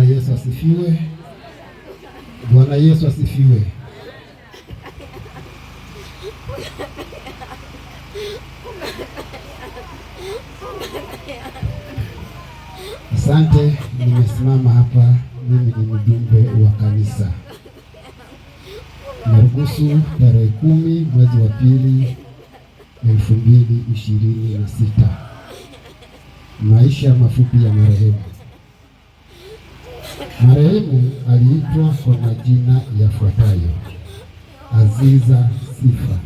Yesu asifiwe. Bwana Yesu asifiwe. Asante, nimesimama hapa, mimi ni mjumbe wa kanisa. Naruhusu tarehe 10 mwezi wa pili 2026. Maisha mafupi ya marehemu. Marehemu aliitwa kwa majina yafuatayo: Aziza Sifa,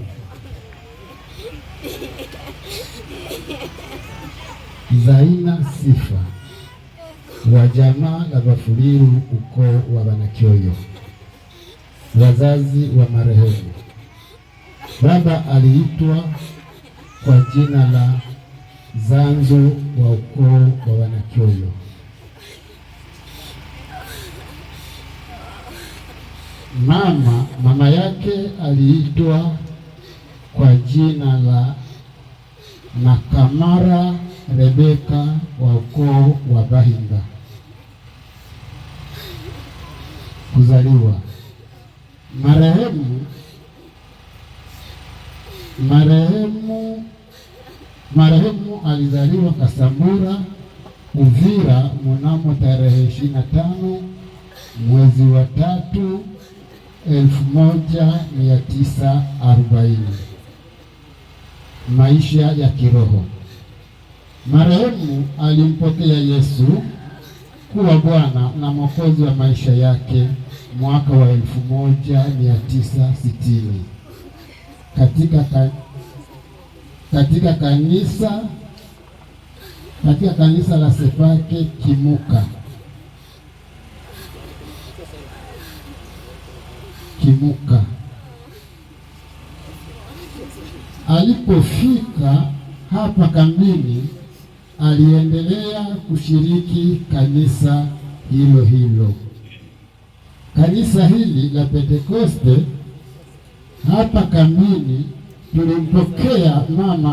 Zaina Sifa, wa jamaa la Bafuliru, ukoo wa Banakyoyo. Wazazi wa marehemu: baba aliitwa kwa jina la Zanzo wa ukoo wa Banakyoyo. Mama yake aliitwa kwa jina la Nakamara Rebeka wa ukoo wa Bahinga. Kuzaliwa: marehemu alizaliwa Kasambura, Uvira mnamo tarehe 25 mwezi wa 3 1940. Maisha ya kiroho. Marehemu alimpokea Yesu kuwa Bwana na Mwokozi wa maisha yake mwaka wa 1960 katika kanisa la Sepake Kimuka. Alipofika hapa kambini, aliendelea kushiriki kanisa hilo. Kanisa hili la Pentekoste hapa kambini tulimpokea mama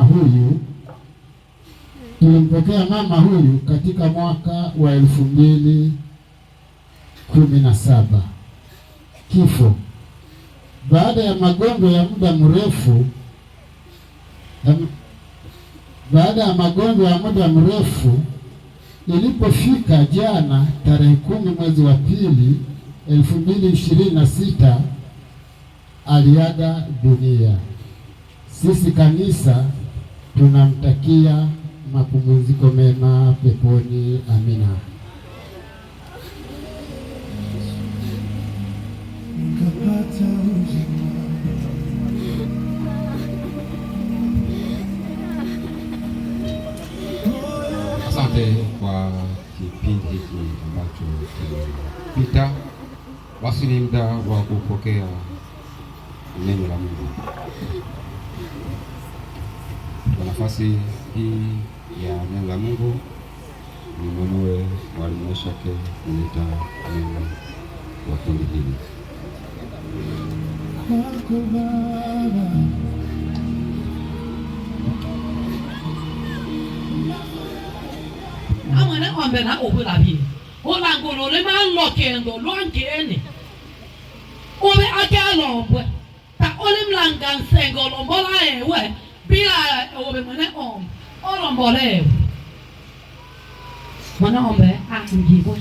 huyu katika mwaka wa 2017. Kifo: baada ya magonjwa ya muda mrefu, ilipofika jana tarehe 10 mwezi wa pili 2026, aliaga dunia. Sisi kanisa tunamtakia mapumziko mema peponi. Amina. Asante kwa kipindi hiki ambacho kimepita. Basi ni muda wa kupokea neno la Mungu. Kwa nafasi hii ya neno la Mungu, nimwinue Mwalimu Meshake kuleta neno wa kundi hili. Amana ombe na obulabi olangolo le malokendo lwankene obe akalobwe ta olimlanga nsengo lombola ewe bila obe mwana olombolewe mwana ombe angibo.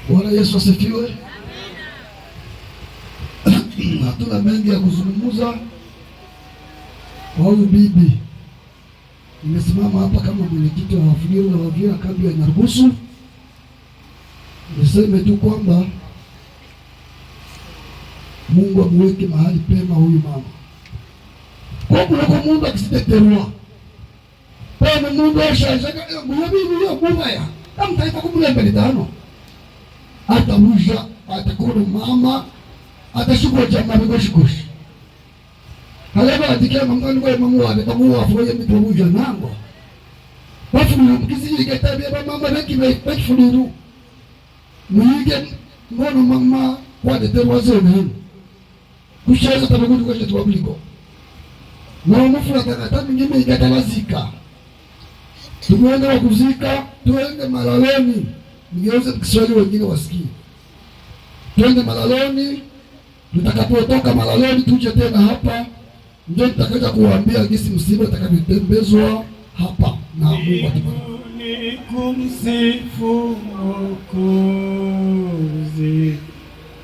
Bwana Yesu asifiwe. Hatuna mengi ya kuzungumza. Huyu bibi, nimesimama hapa kama mwenyekiti wa Bafuliru na Uvira kambi ya Nyarugusu. Niseme tu kwamba Mungu amweke mahali pema huyu mama. Kwa Mungu akisiteterwa. Pema Mungu ashashaka mwabibi yo mubaya. Tamtaifa kumulembele tano. Atamuja, atakuru mama, atashukua jamaa bigoshigoshi. Haleba atikia mangani kwa mamu wafuwa ya mituamuja nango. Bafuliru mkizili ketabia ba mama benki Bafuliru. Mwige mbono mama kwa deterwa zone. Kushaza tabagudu kwa shetu wabligo. Na umufura takata mingine igatalazika. Tumeenda kuzika, tuende malaloni. Nigeuze Kiswahili wengine wasikie. Twende malaloni, tutakapotoka malaloni tuje tena hapa, ndio tutakaja kuwaambia jinsi msiba utakavyotembezwa hapa na Mungu atubariki. Kumsifu Mwokozi,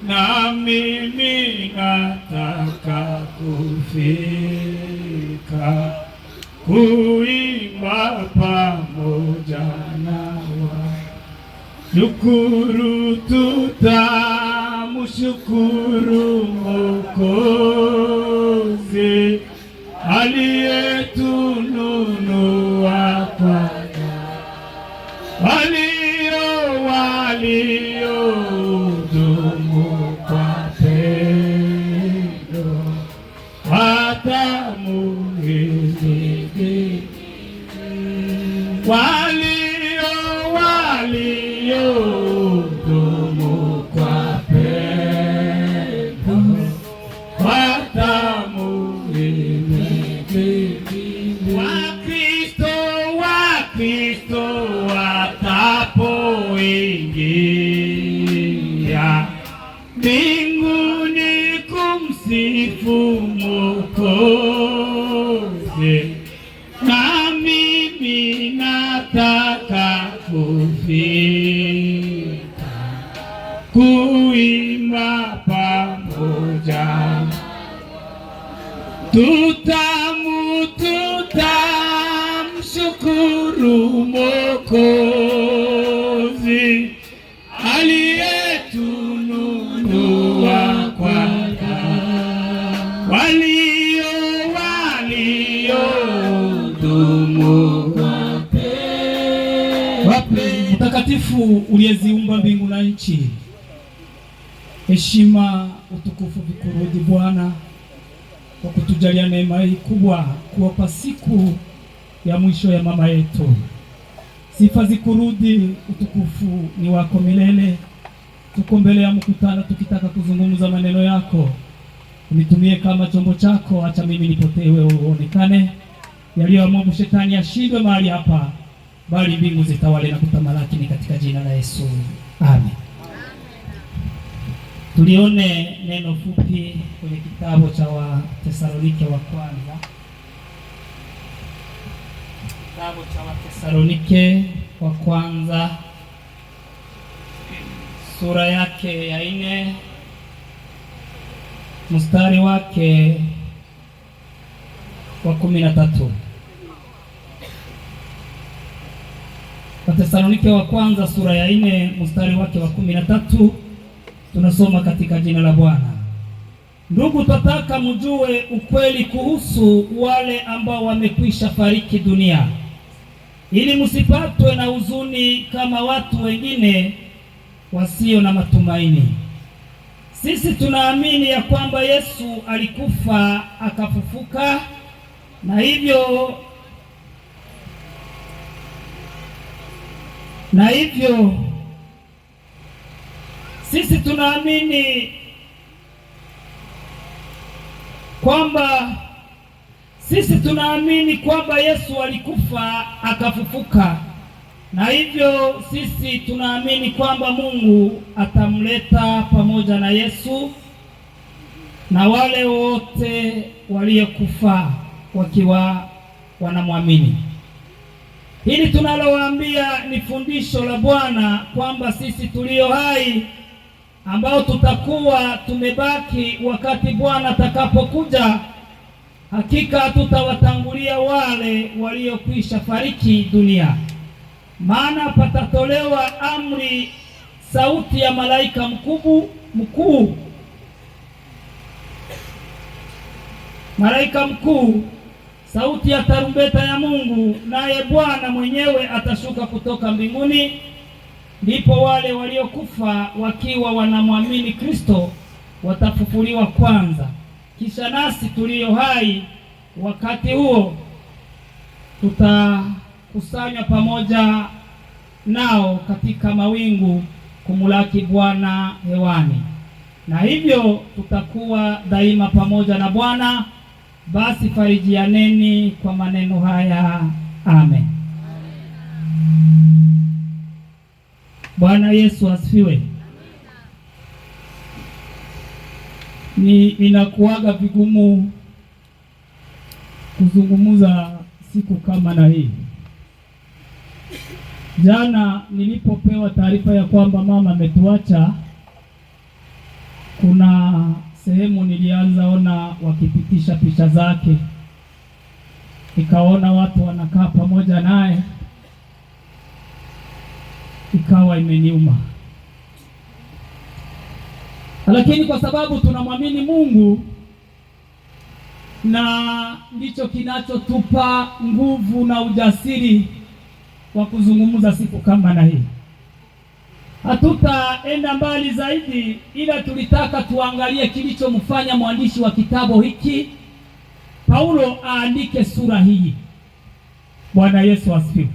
na mimi nataka kufika kuimba pamoja nawe. Shukuru, tutamshukuru Mwokozi aliyetununua kwa waliohudumu kwa pendo watamuhimidi. Waliohudumu kwa pendo watamuhimidi. Wakristo watapoingia mbinguni kumsifu Mwokozi, na mimi nataka kufika kuimba pamoja. Tutamshukuru Mwokozi aliyetununua kwa waliohudumu kwa pendo. Mtakatifu uliyeziumba mbingu na nchi, heshima utukufu vikurudi Bwana kwa kutujalia neema hii kubwa kuwapa siku ya mwisho ya mama yetu. Sifa zikurudi, utukufu ni wako milele. Tuko mbele ya mkutano tukitaka kuzungumza maneno yako. Unitumie kama chombo chako, acha mimi nipotee, wewe uonekane. Yaliyoamua shetani ashindwe mahali hapa, bali mbingu zitawale na kutamalaki, ni katika jina la Yesu. Amen. Tulione neno fupi kwenye kitabu cha Wathesalonike wa kwanza. Kitabu cha Wathesalonike wa kwanza sura yake ya 4 mstari wake wa 13. Wathesalonike wa kwanza sura ya 4 mstari wake wa 13. Tunasoma katika jina la Bwana. Ndugu, twataka mjue ukweli kuhusu wale ambao wamekwisha fariki dunia, ili msipatwe na huzuni kama watu wengine wasio na matumaini. Sisi tunaamini ya kwamba Yesu alikufa akafufuka, na hivyo sisi tunaamini kwamba Yesu alikufa akafufuka, na hivyo sisi tunaamini kwamba Mungu atamleta pamoja na Yesu na wale wote waliokufa wakiwa wanamwamini. Hili tunalowaambia ni fundisho la Bwana, kwamba sisi tulio hai ambao tutakuwa tumebaki wakati Bwana atakapokuja, hakika hatutawatangulia wale waliokwisha fariki dunia. Maana patatolewa amri, sauti ya malaika mkuu, sauti ya tarumbeta ya Mungu, naye Bwana mwenyewe atashuka kutoka mbinguni. Ndipo wale waliokufa wakiwa wanamwamini Kristo watafufuliwa kwanza. Kisha nasi tulio hai wakati huo tutakusanywa pamoja nao katika mawingu kumulaki Bwana hewani, na hivyo tutakuwa daima pamoja na Bwana. Basi farijianeni kwa maneno haya. Amen. Bwana Yesu asifiwe. Inakuwaga vigumu kuzungumza siku kama na hii. Jana nilipopewa taarifa ya kwamba mama ametuacha, kuna sehemu nilianza ona wakipitisha picha zake, nikaona watu wanakaa pamoja naye, ikawa imeniuma. Lakini kwa sababu tunamwamini Mungu na ndicho kinachotupa nguvu na ujasiri wa kuzungumza siku kama na hii, hatutaenda mbali zaidi, ila tulitaka tuangalie kilichomfanya mwandishi wa kitabu hiki Paulo aandike sura hii. Bwana Yesu asifiwe.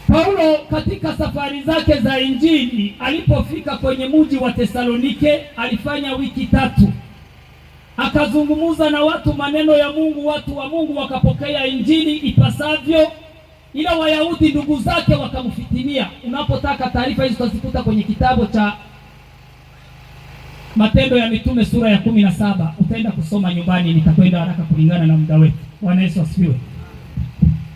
Paulo katika safari zake za Injili, alipofika kwenye mji wa Tesalonike, alifanya wiki 3. Akazungumza na watu maneno ya Mungu, watu wa Mungu wakapokea Injili ipasavyo, ila Wayahudi ndugu zake wakamfitinia. Unapotaka taarifa hizo utazikuta kwenye kitabu cha Matendo ya Mitume sura ya 17. Utaenda kusoma nyumbani, nitakwenda haraka kulingana na muda wetu. Bwana Yesu asifiwe.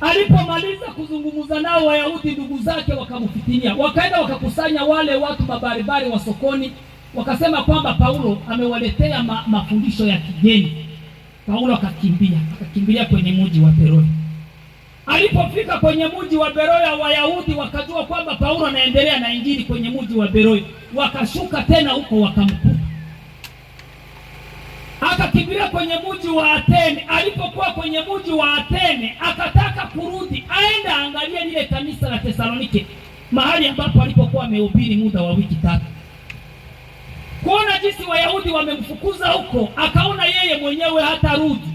Alipomaliza kuzungumza nao, Wayahudi ndugu zake wakamfitinia, wakaenda wakakusanya wale watu mabaribari wa sokoni, wakasema kwamba Paulo amewaletea mafundisho ya kigeni. Paulo akakimbilia kwenye mji wa Beroya. Alipofika kwenye mji wa Beroya, Wayahudi wakajua kwamba Paulo anaendelea na Injili kwenye mji wa Beroya, wakashuka tena huko wakamkuta. Akakimbilia kwenye mji wa Atene. Alipokuwa kwenye mji wa Atene, akataka kurudi aende angalie lile kanisa la Tesalonike, mahali ambapo alipokuwa amehubiri muda wa wiki 3. Kuona jinsi Wayahudi wamemfukuza huko, akaona yeye mwenyewe hatarudi.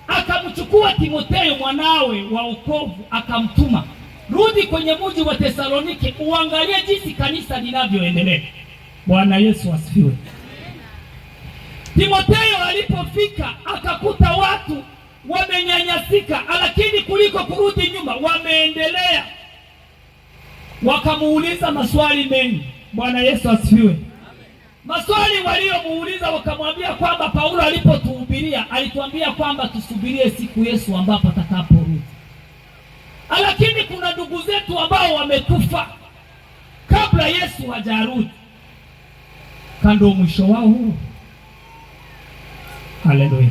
Akamchukua Timotheo mwanawe wa wokovu, akamtuma, rudi kwenye mji wa Tesalonike uangalie jinsi kanisa linavyoendelea. Bwana Yesu asifiwe. Timotheo alipofika akakuta watu wamenyanyasika, lakini kuliko kurudi nyuma wameendelea. Wakamuuliza maswali mengi. Bwana Yesu asifiwe. Maswali waliomuuliza, wakamwambia kwamba Paulo alipotuhubiria alituambia kwamba tusubirie siku Yesu ambapo atakaporudi, lakini kuna ndugu zetu ambao wamekufa kabla Yesu hajarudi, kando mwisho wao huu. Haleluya.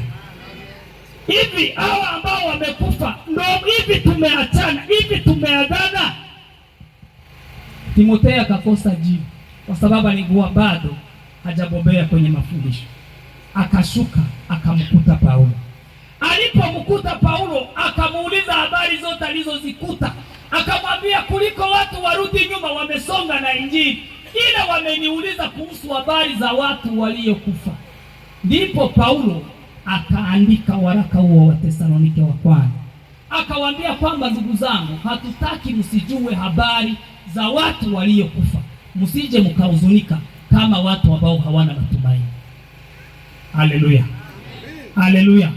Hivi hawa ambao wamekufa ndio hivi tumeachana, hivi tumeagana? Timotheo akakosa jibu kwa sababu alikuwa bado hajabobea kwenye mafundisho. Akashuka akamkuta Paulo. Alipomkuta Paulo, akamuuliza habari zote alizozikuta. Akamwambia kuliko watu warudi nyuma wamesonga na Injili, ila wameniuliza kuhusu habari za watu waliokufa. Ndipo Paulo akaandika waraka huo wa Tesalonike wa kwanza. Akawaambia kwamba ndugu zangu, hatutaki msijue habari za watu waliokufa, msije mkahuzunika kama watu ambao hawana matumaini. Haleluya. Haleluya.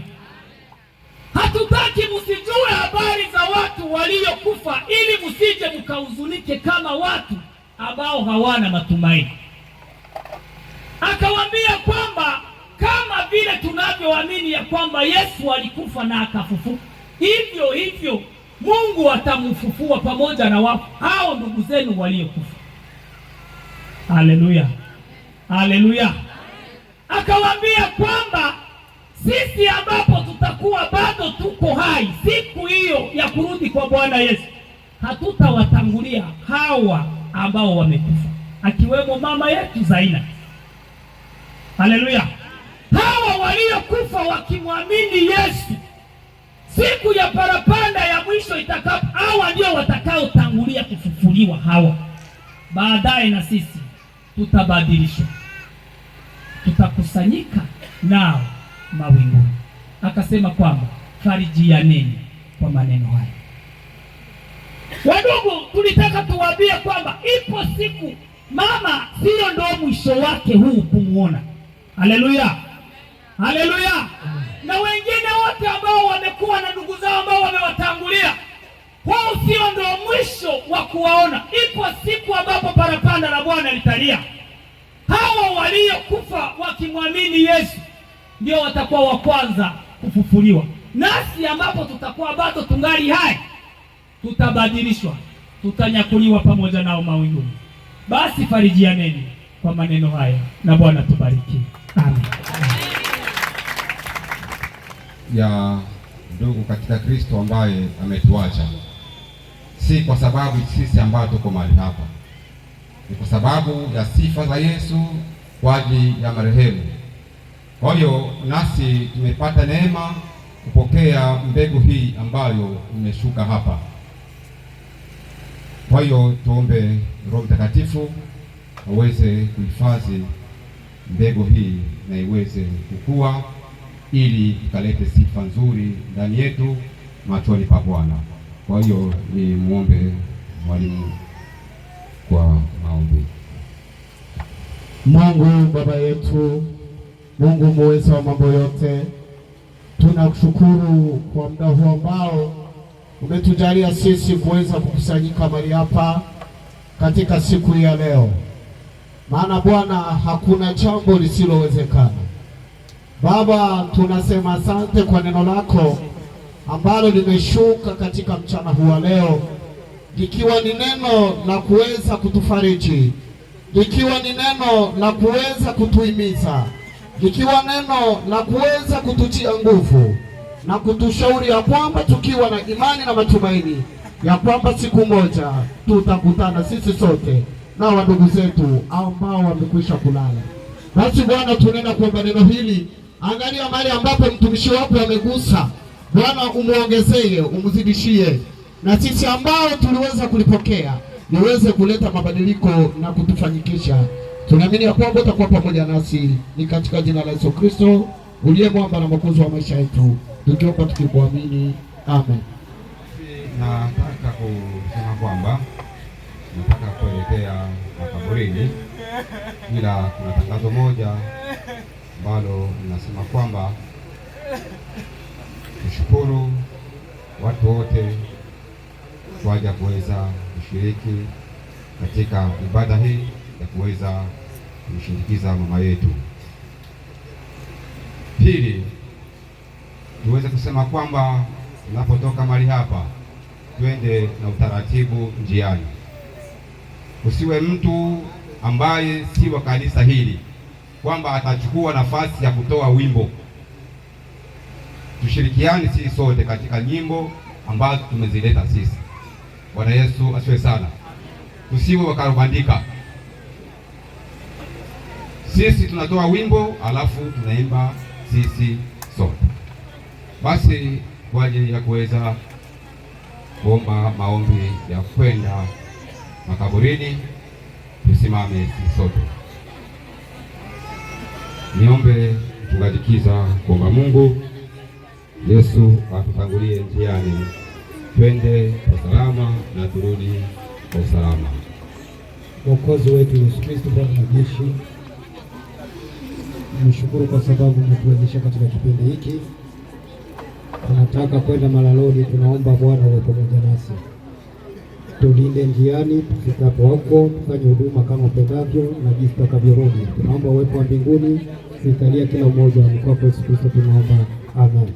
Hatutaki msijue habari za watu waliokufa ili msije mkahuzunike kama watu ambao hawana matumaini. Akawaambia kwamba kama vile tunavyoamini ya kwamba Yesu alikufa na akafufuka, hivyo hivyo Mungu atamfufua pamoja na wafu hao ndugu zenu waliokufa. Haleluya. Haleluya. Akawaambia kwamba sisi ambapo tutakuwa bado tuko hai siku hiyo ya kurudi kwa Bwana Yesu, hatutawatangulia hawa ambao wamekufa, akiwemo mama yetu Zaina. Haleluya. Hawa waliokufa wakimwamini Yesu, siku ya parapanda ya mwisho itakapo, hawa ndio watakaotangulia kufufuliwa hawa. Baadaye na sisi tutabadilishwa, tutakusanyika nao mawinguni. Akasema kwamba farijianeni kwa maneno haya. Wadugu, tulitaka tuwaambie kwamba ipo siku mama sio ndo mwisho wake huu kumuona. Haleluya. Haleluya. Na wengine wote ambao wamekuwa na ndugu zao ambao wamewatangulia, huu sio ndio mwisho wa kuwaona. Ipo siku ambapo parapanda la Bwana litalia. Hawa waliokufa wakimwamini Yesu ndio watakuwa wa kwanza kufufuliwa. Nasi ambapo tutakuwa bado tungali hai, tutabadilishwa, tutanyakuliwa pamoja nao mawinguni. Basi farijianeni kwa maneno haya, na Bwana tubariki. Amen. Ya ndugu katika Kristo ambaye ametuacha, si kwa sababu sisi ambao tuko mahali hapa, ni kwa sababu ya sifa za Yesu kwa ajili ya marehemu. Kwa hiyo nasi tumepata neema kupokea mbegu hii ambayo imeshuka hapa. Kwa hiyo tuombe Roho Mtakatifu aweze kuhifadhi mbegu hii na iweze kukua, ili ikalete sifa nzuri ndani yetu machoni pa Bwana. Kwa hiyo ni muombe mwalimu kwa maombi. Mungu Baba yetu, Mungu muweza wa mambo yote, tunakushukuru kwa muda huu ambao umetujalia sisi kuweza kukusanyika mahali hapa katika siku hii ya leo, maana Bwana hakuna jambo lisilowezekana. Baba, tunasema asante kwa neno lako ambalo limeshuka katika mchana huu wa leo, likiwa ni neno la kuweza kutufariji, likiwa ni neno la kuweza kutuhimiza, likiwa neno la kuweza kututia nguvu na kutushauri ya kwamba tukiwa na imani na matumaini ya kwamba siku moja tutakutana sisi sote na wandugu zetu ambao wamekwisha kulala. Basi Bwana, tunena kwamba neno hili, angalia mahali ambapo mtumishi wako amegusa, Bwana umuongezee, umzidishie, na sisi ambao tuliweza kulipokea niweze kuleta mabadiliko na kutufanyikisha. Tunaamini ya kwamba utakuwa pamoja nasi, ni katika jina la Yesu Kristo uliye mwamba na mwokozi wa maisha yetu, tukiomba tukikuamini, amen. Nataka kusema kwamba nataka kuelekea makaburini, ila kuna tangazo moja ambalo linasema kwamba tushukuru watu wote waja kuweza kushiriki katika ibada hii ya kuweza kumshindikiza mama yetu. Pili, tuweze kusema kwamba tunapotoka mahali hapa twende na utaratibu njiani. Usiwe mtu ambaye si wa kanisa hili kwamba atachukua nafasi ya kutoa wimbo. Tushirikiane sisi sote katika nyimbo ambazo tumezileta sisi. Bwana Yesu asifiwe sana. Tusiwe wakarubandika. Sisi tunatoa wimbo alafu tunaimba sisi sote. Basi kwa ajili ya kuweza kuomba maombi ya kwenda makaburini, tusimame sisi sote. Niombe mchungaji Kiza kuomba Mungu Yesu atutangulie njiani, twende kwa salama na turudi kwa usalama. Mwokozi wetu Yesu Kristo, Bwana wa majeshi, nimeshukuru kwa sababu umetuwezesha katika kipindi hiki. Tunataka kwenda malaloni, tunaomba Bwana uwe pamoja nasi, tulinde njiani, tufikapo hapo tufanye huduma kama upendavyo na jinsi tutakavyorudi. Tunaomba uwepo wa mbinguni sikalia kila mmoja wa mkoa Yesu Kristo, tunaomba amen.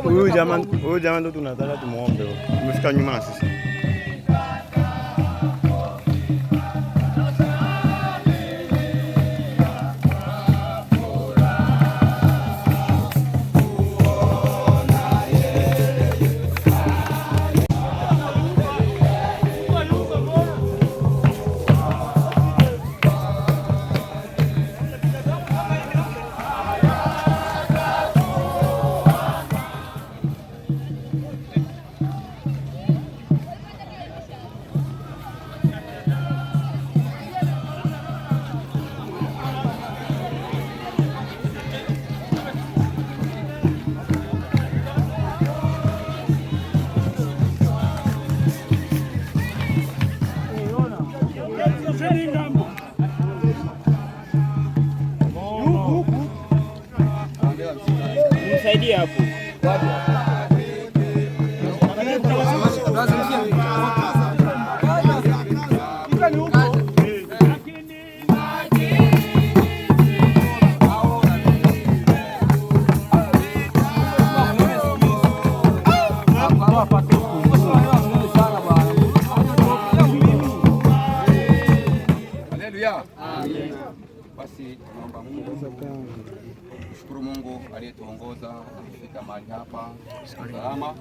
Huyu jamaa ndo tunataka tumuombe. Umefika nyuma na sisi. Nisaidie hapo. Haleluya. Amen. Basi naomba kushukuru Mungu aliyetuongoza kufika mahali hapa salama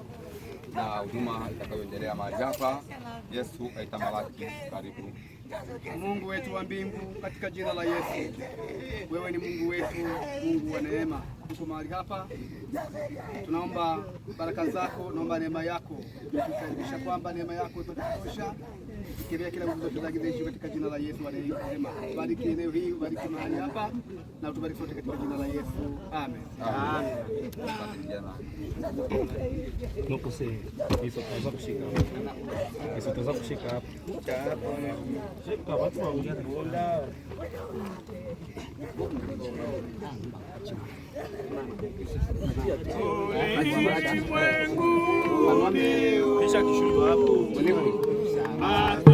na huduma itakayoendelea mahali hapa. Yesu aitamalaki. Karibu. Mungu wetu wa mbingu, katika jina la Yesu, wewe ni Mungu wetu, Mungu wa neema. Tuko mahali hapa, tunaomba baraka zako, naomba neema yako, tukaribisha kwamba neema yako itatosha ikilia kila mtu tutagidesha katika jina la Yesu wa neema. Bariki eneo hii, bariki mahali hapa na utubariki sote katika jina la Yesu. Amen. Amen. Kisha kishuhuda hapo.